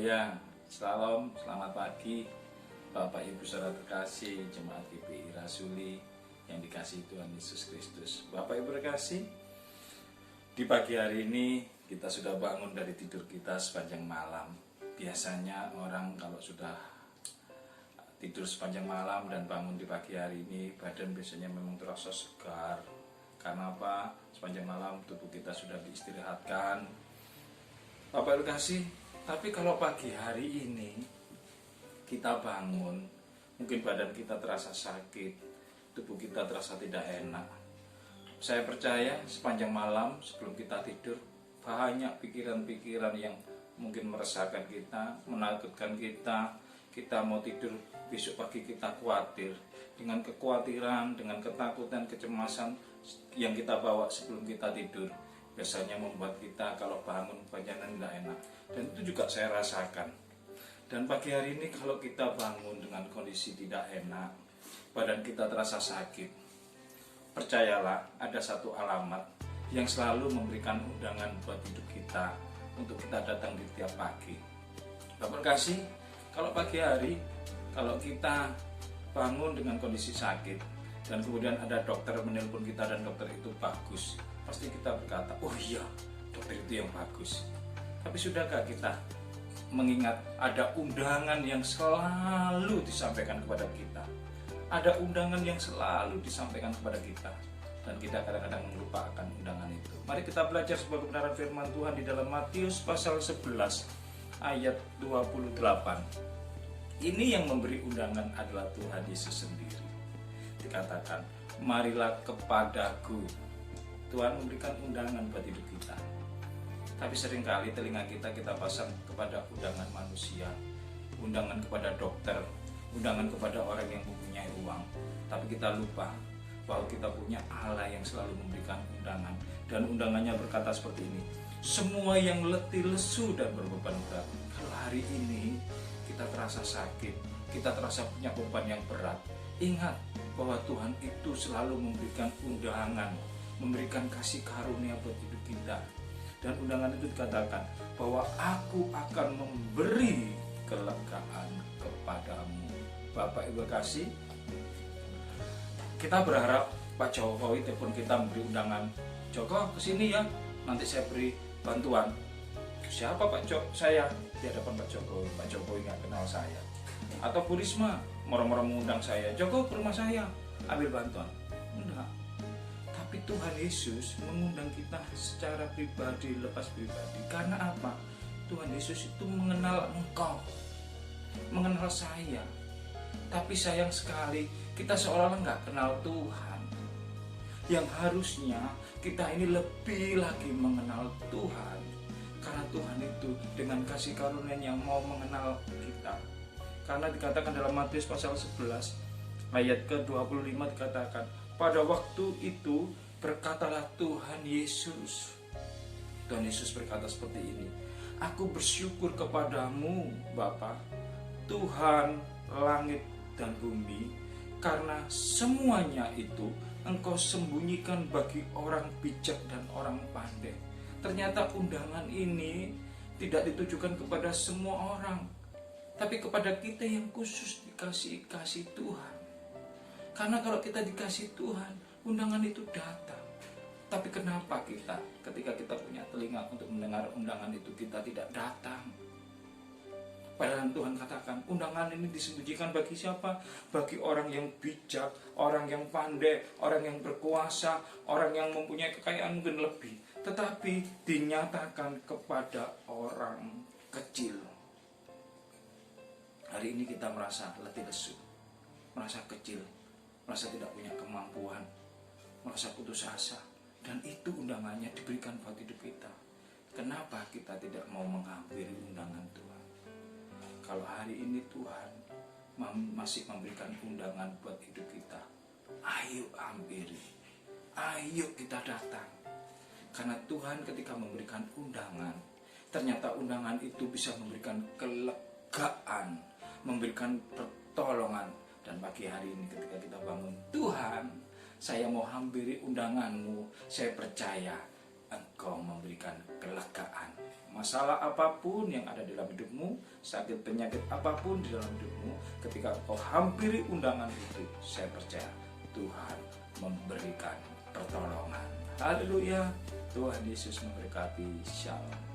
Haleluya. Shalom, selamat pagi Bapak Ibu saudara terkasih Jemaat GPI Rasuli yang dikasihi Tuhan Yesus Kristus. Bapak Ibu terkasih, di pagi hari ini kita sudah bangun dari tidur kita sepanjang malam. Biasanya orang kalau sudah tidur sepanjang malam dan bangun di pagi hari ini, badan biasanya memang terasa segar. Karena apa? Sepanjang malam tubuh kita sudah diistirahatkan. Bapak Ibu kasih, tapi kalau pagi hari ini kita bangun, mungkin badan kita terasa sakit, tubuh kita terasa tidak enak. Saya percaya sepanjang malam sebelum kita tidur, banyak pikiran-pikiran yang mungkin meresahkan kita, menakutkan kita. Kita mau tidur, besok pagi kita khawatir. Dengan kekhawatiran, dengan ketakutan, kecemasan yang kita bawa sebelum kita tidur, biasanya membuat kita kalau bangun badannya tidak enak. Dan itu juga saya rasakan. Dan pagi hari ini kalau kita bangun dengan kondisi tidak enak, badan kita terasa sakit, percayalah ada satu alamat yang selalu memberikan undangan buat hidup kita untuk kita datang di tiap pagi. Bapak kasih, kalau pagi hari, kalau kita bangun dengan kondisi sakit dan kemudian ada dokter menelpon kita dan dokter itu bagus, pasti kita berkata, oh iya, dokter itu yang bagus. Tapi sudahkah kita mengingat ada undangan yang selalu disampaikan kepada kita? Ada undangan yang selalu disampaikan kepada kita, dan kita kadang-kadang melupakan undangan itu. Mari kita belajar sebuah kebenaran firman Tuhan di dalam Matius pasal 11 ayat 28. Ini yang memberi undangan adalah Tuhan Yesus sendiri. Dikatakan, marilah kepadaku. Tuhan memberikan undangan buat hidup kita. Tapi seringkali telinga kita pasang kepada undangan manusia, undangan kepada dokter, undangan kepada orang yang mempunyai uang. Tapi kita lupa bahwa kita punya Allah yang selalu memberikan undangan. Dan undangannya berkata seperti ini, semua yang letih, lesu, dan berbeban berat. Kalau hari ini kita terasa sakit, kita terasa punya beban yang berat, ingat bahwa Tuhan itu selalu memberikan undangan, memberikan kasih karunia buat hidup kita. Dan undangan itu dikatakan bahwa aku akan memberi kelegaan kepadamu. Bapak Ibu kasih, kita berharap Pak Jokowi telepon kita memberi undangan, Joko kesini ya, nanti saya beri bantuan. Siapa Pak Joko? Saya. Di hadapan Pak Jokowi. Pak Jokowi nggak kenal saya. Atau Bu Risma moro-moro mengundang saya, Joko ke rumah saya, ambil bantuan. Enggak. Tapi Tuhan Yesus mengundang kita secara pribadi, lepas pribadi. Karena apa? Tuhan Yesus itu mengenal engkau, mengenal saya. Tapi sayang sekali kita seolah-olah nggak kenal Tuhan. Yang harusnya kita ini lebih lagi mengenal Tuhan. Karena Tuhan itu dengan kasih karunia yang mau mengenal kita. Karena dikatakan dalam Matius pasal 11 ayat ke-25 dikatakan, pada waktu itu berkatalah Tuhan Yesus. Tuhan Yesus berkata seperti ini, aku bersyukur kepadamu Bapa, Tuhan langit dan bumi, karena semuanya itu Engkau sembunyikan bagi orang bijak dan orang pandai. Ternyata undangan ini tidak ditujukan kepada semua orang, tapi kepada kita yang khusus dikasih kasih Tuhan. Karena kalau kita dikasih Tuhan, undangan itu datang. Tapi kenapa kita ketika kita punya telinga untuk mendengar undangan itu, kita tidak datang? Padahal Tuhan katakan, undangan ini disembunyikan bagi siapa? Bagi orang yang bijak, orang yang pandai, orang yang berkuasa, orang yang mempunyai kekayaan mungkin lebih. Tetapi dinyatakan kepada orang kecil. Hari ini kita merasa letih lesu, merasa kecil, merasa tidak punya kemampuan, merasa putus asa. Dan itu undangannya diberikan buat hidup kita. Kenapa kita tidak mau menghampiri undangan Tuhan? Kalau hari ini Tuhan masih memberikan undangan buat hidup kita, ayo hampiri, ayo kita datang. Karena Tuhan ketika memberikan undangan, ternyata undangan itu bisa memberikan kelegaan, memberikan pertolongan. Dan pagi hari ini ketika kita bangun, Tuhan, saya mau hampiri undanganmu, saya percaya Engkau Engkau memberikan kelegaan. Masalah apapun yang ada dalam hidupmu, sakit penyakit apapun di dalam hidupmu, ketika engkau hampiri undangan itu, saya percaya Tuhan memberikan pertolongan. Haleluya. Tuhan Yesus memberkati. Shalom.